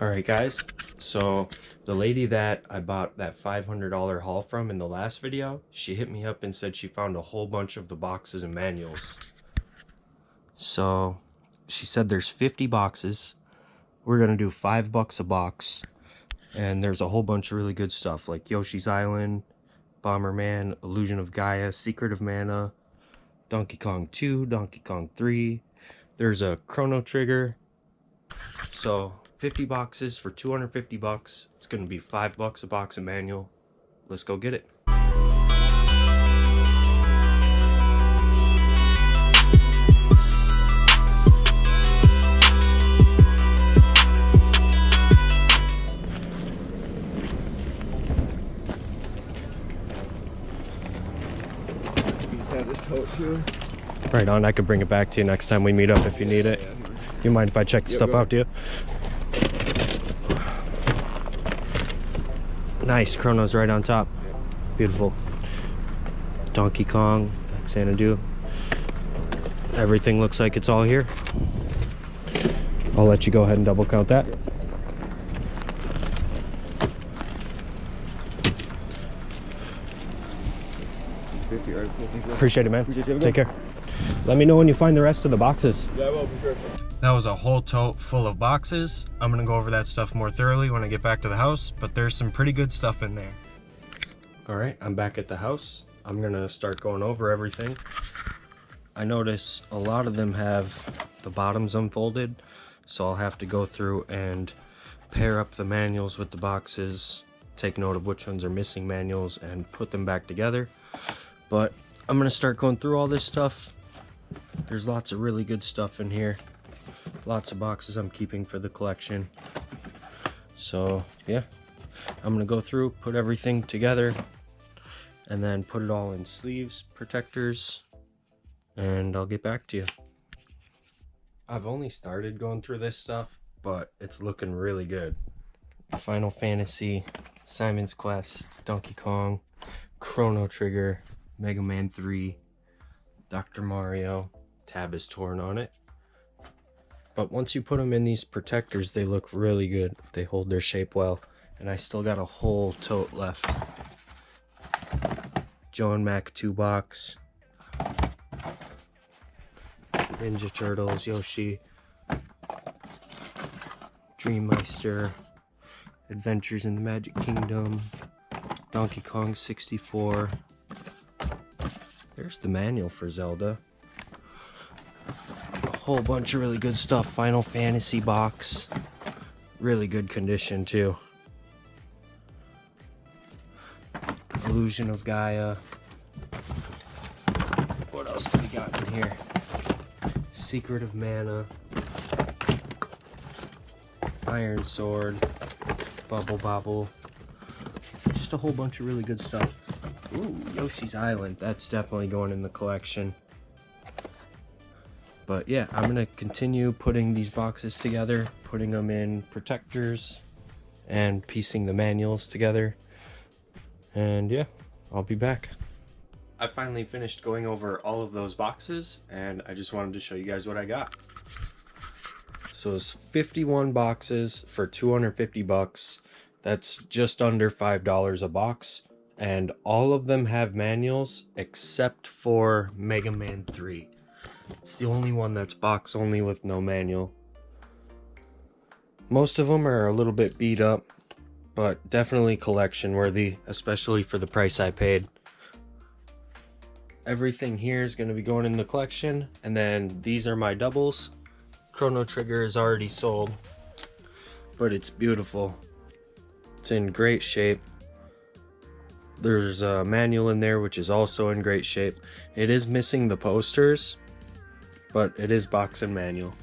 Alright guys, so the lady that I bought that $500 haul from in the last video, she hit me up and said she found a whole bunch of the boxes and manuals. So she said there's 50 boxes. We're gonna do $5 a box, and there's a whole bunch of really good stuff like Yoshi's Island, Bomberman, Illusion of Gaia, Secret of Mana, Donkey Kong 2, Donkey Kong 3. There's a Chrono Trigger. So 50 boxes for 250 bucks. It's gonna be $5 a box of manual. Let's go get it. Have this coat too. Right on, I could bring it back to you next time we meet up if you need it. Do you mind if I check the stuff out, do you? Nice, Chrono's right on top. Beautiful. Donkey Kong, Vexento. Everything looks like it's all here. I'll let you go ahead and double count that. Appreciate it, man. Take care. Let me know when you find the rest of the boxes. Yeah, I will, for sure. That was a whole tote full of boxes. I'm gonna go over that stuff more thoroughly when I get back to the house, but there's some pretty good stuff in there. All right, I'm back at the house. I'm gonna start going over everything. I notice a lot of them have the bottoms unfolded, so I'll have to go through and pair up the manuals with the boxes, take note of which ones are missing manuals, and put them back together. But I'm gonna start going through all this stuff. There's lots of really good stuff in here. Lots of boxes I'm keeping for the collection. So yeah, I'm gonna go through, put everything together, and then put it all in sleeves, protectors, and I'll get back to you. I've only started going through this stuff, but it's looking really good. Final Fantasy, Simon's Quest, Donkey Kong, Chrono Trigger, Mega Man 3, Dr. Mario. Tab is torn on it. But once you put them in these protectors, they look really good. They hold their shape well. And I still got a whole tote left. Joe and Mac 2 box. Ninja Turtles, Yoshi. Dream Meister. Adventures in the Magic Kingdom. Donkey Kong 64. There's the manual for Zelda. A whole bunch of really good stuff. Final Fantasy box. Really good condition too. Illusion of Gaia. What else do we got in here? Secret of Mana. Iron Sword. Bubble Bobble. Just a whole bunch of really good stuff. Ooh, Yoshi's Island. That's definitely going in the collection. But yeah, I'm gonna continue putting these boxes together, putting them in protectors, and piecing the manuals together. And yeah, I'll be back. I finally finished going over all of those boxes, and I just wanted to show you guys what I got. So it's 51 boxes for 250 bucks. That's just under $5 a box. And all of them have manuals except for Mega Man 3. It's the only one that's box only with no manual. Most of them are a little bit beat up, but definitely collection worthy, especially for the price I paid. Everything here is going to be going in the collection, and then these are my doubles. Chrono Trigger is already sold, but it's beautiful. It's in great shape. There's a manual in there which is also in great shape. It is missing the posters, but it is box and manual.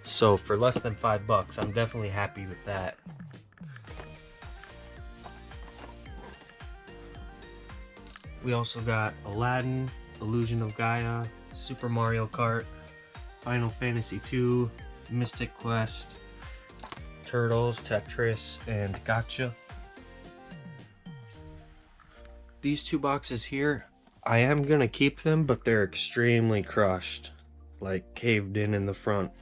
So for less than $5, I'm definitely happy with that. We also got Aladdin, Illusion of Gaia, Super Mario Kart, Final Fantasy 2, Mystic Quest, Turtles, Tetris, and Gotcha. These two boxes here, I am gonna keep them, but they're extremely crushed, like caved in the front.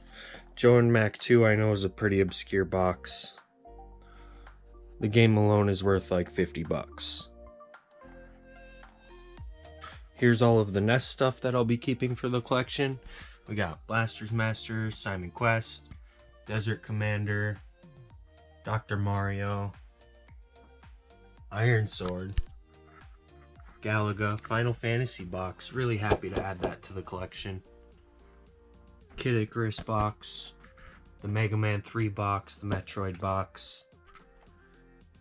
Joe and Mac 2 I know is a pretty obscure box. The game alone is worth like 50 bucks. Here's all of the NES stuff that I'll be keeping for the collection. We got Blaster's Master, Simon Quest, Desert Commander, Dr. Mario, Iron Sword, Galaga, Final Fantasy box. Really happy to add that to the collection. Kid Icarus box, the Mega Man 3 box, the Metroid box,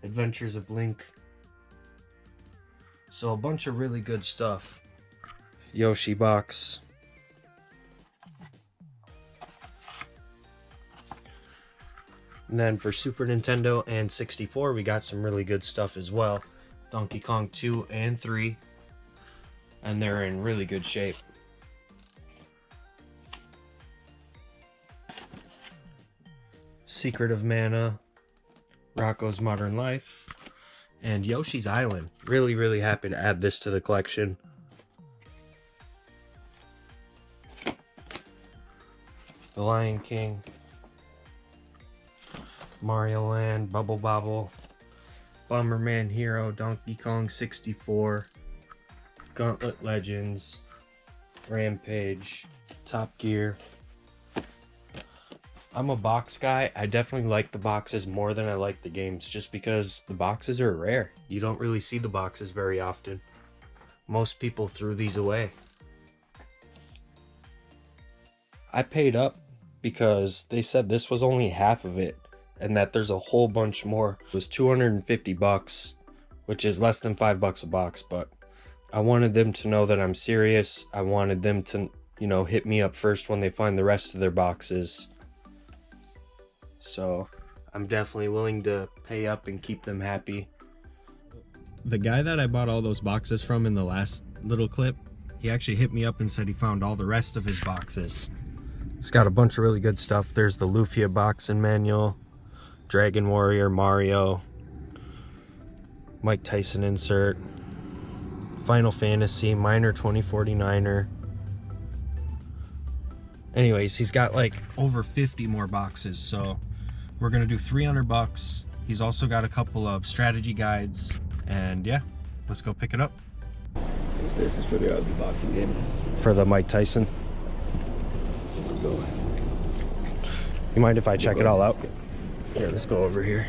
Adventures of Link. So a bunch of really good stuff. Yoshi box. And then for Super Nintendo and 64, we got some really good stuff as well. Donkey Kong 2 and 3. And they're in really good shape. Secret of Mana, Rocco's Modern Life, and Yoshi's Island. Really, really happy to add this to the collection. The Lion King, Mario Land, Bubble Bobble, Bomberman Hero, Donkey Kong 64, Gauntlet Legends, Rampage, Top Gear. I'm a box guy. I definitely like the boxes more than I like the games, just because the boxes are rare. You don't really see the boxes very often. Most people threw these away. I paid up because they said this was only half of it and that there's a whole bunch more. It was 250 bucks, which is less than $5 a box, but I wanted them to know that I'm serious. I wanted them to, you know, hit me up first when they find the rest of their boxes. So I'm definitely willing to pay up and keep them happy. The guy that I bought all those boxes from in the last little clip, he actually hit me up and said he found all the rest of his boxes. He's got a bunch of really good stuff. There's the Lufia box and manual, Dragon Warrior, Mario, Mike Tyson insert, Final Fantasy, Minor 2049er. Anyways, he's got like over 50 more boxes, so we're gonna do 300 bucks. He's also got a couple of strategy guides, and yeah, let's go pick it up. This is for the other boxing game. For the Mike Tyson. Go. You mind if I check it all out? Here, let's go over here.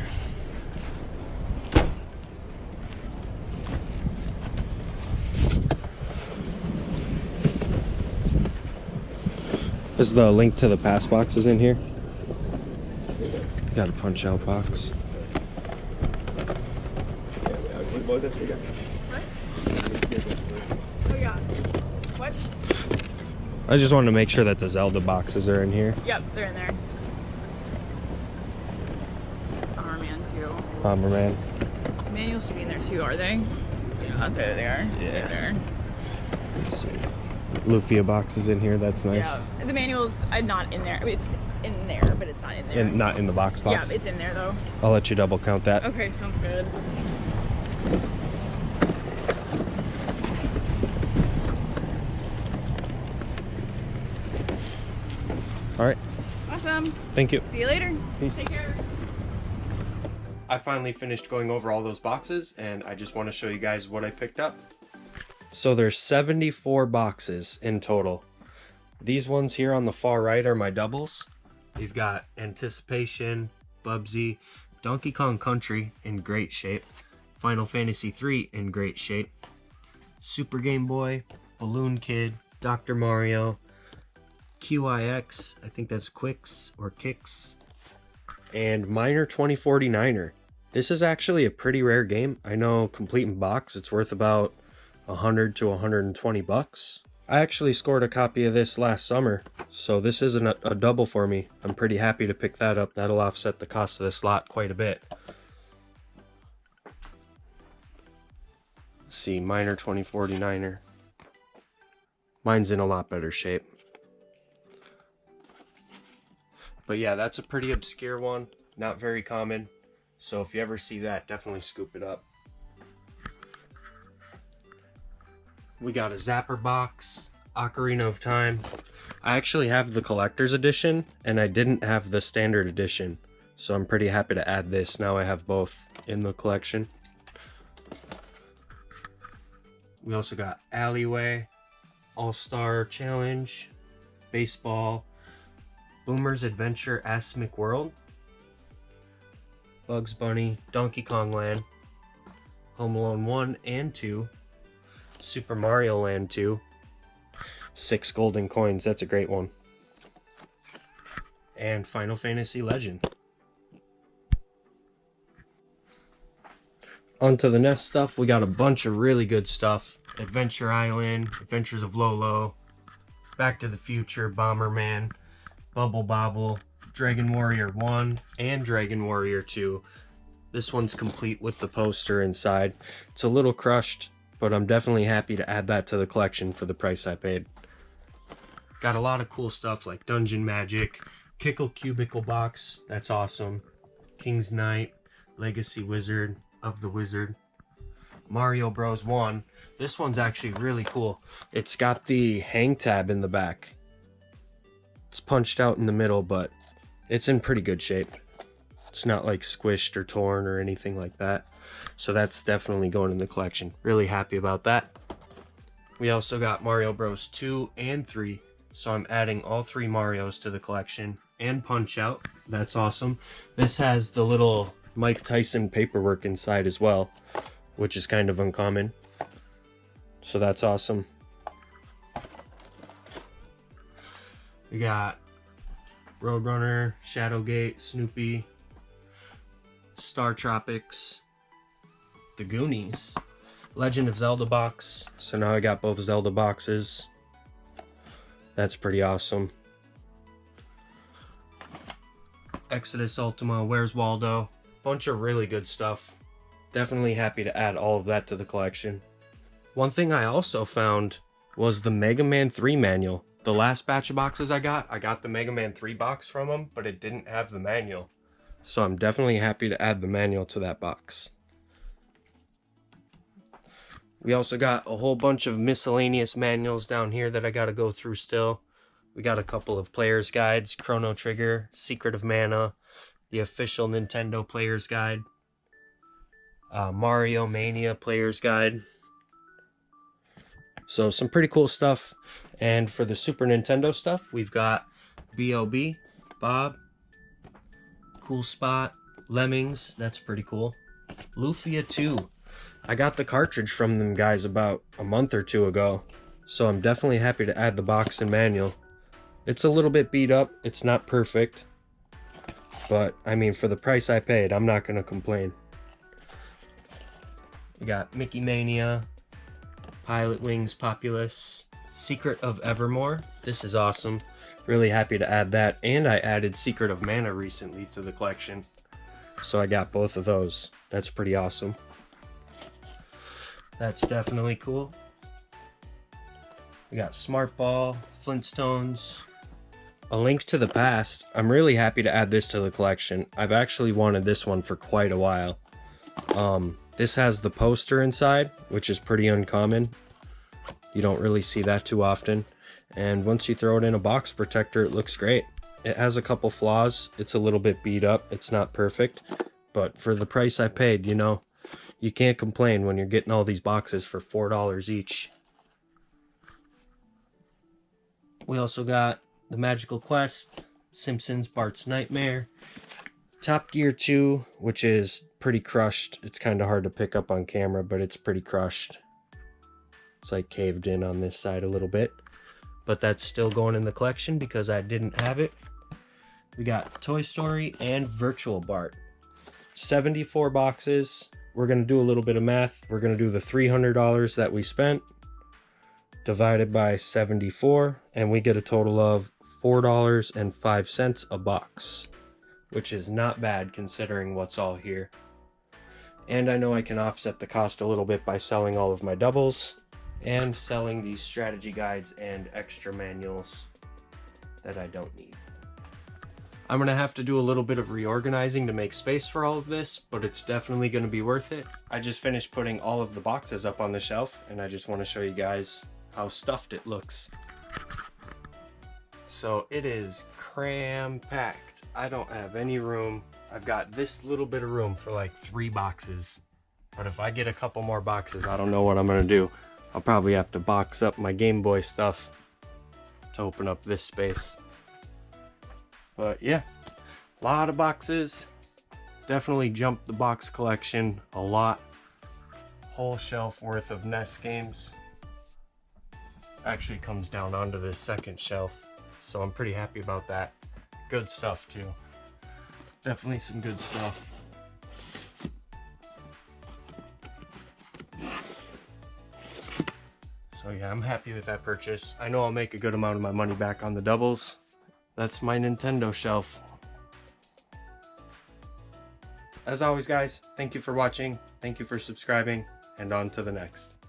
Is the link to the pass boxes in here? Got a punch out box. What? Oh yeah. What? I just wanted to make sure that the Zelda boxes are in here. Yep, they're in there. Bomberman too. Bomberman. Manuals should be in there too, are they? Yeah, there they are. Yeah. There. Lufia boxes in here, that's nice. Yeah, the manual's not in there. I mean, it's in there, but it's not in there. And not in the box. Yeah, it's in there though. I'll let you double count that. Okay, sounds good. All right. Awesome. Thank you. See you later. Peace. Take care. I finally finished going over all those boxes, and I just want to show you guys what I picked up. So there's 74 boxes in total. These ones here on the far right are my doubles. You've got Anticipation, Bubsy, Donkey Kong Country in great shape, Final Fantasy 3 in great shape, Super Game Boy, Balloon Kid, Dr. Mario, QIX, I think that's Quicks or Kicks, and Minor 2049er. This is actually a pretty rare game. I know complete in box, it's worth about 100 to 120 bucks. I actually scored a copy of this last summer, so this isn't a double for me. I'm pretty happy to pick that up. That'll offset the cost of this lot quite a bit. Let's see, Minor 2049er. Mine's in a lot better shape. But yeah, that's a pretty obscure one. Not very common. So if you ever see that, definitely scoop it up. We got a Zapper box, Ocarina of Time. I actually have the collector's edition, and I didn't have the standard edition. So I'm pretty happy to add this. Now I have both in the collection. We also got Alleyway, All-Star Challenge, Baseball, Boomer's Adventure Asmic World, Bugs Bunny, Donkey Kong Land, Home Alone 1 and 2, Super Mario Land 2, 6 golden coins, that's a great one, and Final Fantasy Legend. Onto the NES stuff, we got a bunch of really good stuff. Adventure Island, Adventures of Lolo, Back to the Future, Bomberman, Bubble Bobble, Dragon Warrior 1 and Dragon Warrior 2. This one's complete with the poster inside. It's a little crushed, but I'm definitely happy to add that to the collection for the price I paid. Got a lot of cool stuff like Dungeon Magic, Kickle Cubicle Box, that's awesome, King's Knight, Legacy Wizard of the Wizard, Mario Bros 1. This one's actually really cool. It's got the hang tab in the back. It's punched out in the middle, but it's in pretty good shape. It's not like squished or torn or anything like that. So that's definitely going in the collection. Really happy about that. We also got Mario Bros 2 and 3. So I'm adding all 3 Marios to the collection and Punch Out. That's awesome. This has the little Mike Tyson paperwork inside as well, which is kind of uncommon. So that's awesome. We got Roadrunner, Shadowgate, Snoopy, Star Tropics, The Goonies, Legend of Zelda box. So now I got both Zelda boxes. That's pretty awesome. Exodus Ultima, Where's Waldo? Bunch of really good stuff. Definitely happy to add all of that to the collection. One thing I also found was the Mega Man 3 manual. The last batch of boxes I got the Mega Man 3 box from them, but it didn't have the manual. So I'm definitely happy to add the manual to that box. We also got a whole bunch of miscellaneous manuals down here that I gotta go through still. We got a couple of player's guides, Chrono Trigger, Secret of Mana, the official Nintendo player's guide, Mario Mania player's guide. So some pretty cool stuff. And for the Super Nintendo stuff, we've got B.O.B., Bob, Cool Spot, Lemmings, that's pretty cool. Lufia 2. I got the cartridge from them guys about a month or 2 ago, so I'm definitely happy to add the box and manual. It's a little bit beat up, it's not perfect, but I mean, for the price I paid, I'm not going to complain. We got Mickey Mania, Pilot Wings Populous, Secret of Evermore. This is awesome. Really happy to add that, and I added Secret of Mana recently to the collection, so I got both of those. That's pretty awesome. That's definitely cool. We got Smart Ball, Flintstones, A Link to the Past. I'm really happy to add this to the collection. I've actually wanted this one for quite a while. This has the poster inside, which is pretty uncommon. You don't really see that too often. And once you throw it in a box protector, it looks great. It has a couple flaws. It's a little bit beat up. It's not perfect. But for the price I paid, you know, you can't complain when you're getting all these boxes for $4 each. We also got The Magical Quest, Simpsons Bart's Nightmare, Top Gear 2, which is pretty crushed. It's kind of hard to pick up on camera, but it's pretty crushed. It's like caved in on this side a little bit. But that's still going in the collection because I didn't have it. We got Toy Story and Virtual Bart. 74 boxes. We're going to do a little bit of math. We're going to do the $300 that we spent divided by 74, and we get a total of $4.05 a box, which is not bad considering what's all here. And I know I can offset the cost a little bit by selling all of my doubles and selling these strategy guides and extra manuals that I don't need. I'm gonna have to do a little bit of reorganizing to make space for all of this, but it's definitely gonna be worth it. I just finished putting all of the boxes up on the shelf, and I just want to show you guys how stuffed it looks. So it is cram-packed. I don't have any room I've got this little bit of room for like 3 boxes. But if I get a couple more boxes, I don't know what I'm gonna do. I'll probably have to box up my Game Boy stuff to open up this space. But yeah, a lot of boxes. Definitely jumped the box collection a lot. Whole shelf worth of NES games. Actually comes down onto this second shelf, so I'm pretty happy about that. Good stuff too. Definitely some good stuff. So yeah, I'm happy with that purchase. I know I'll make a good amount of my money back on the doubles. That's my Nintendo shelf. As always guys, thank you for watching, thank you for subscribing, and on to the next.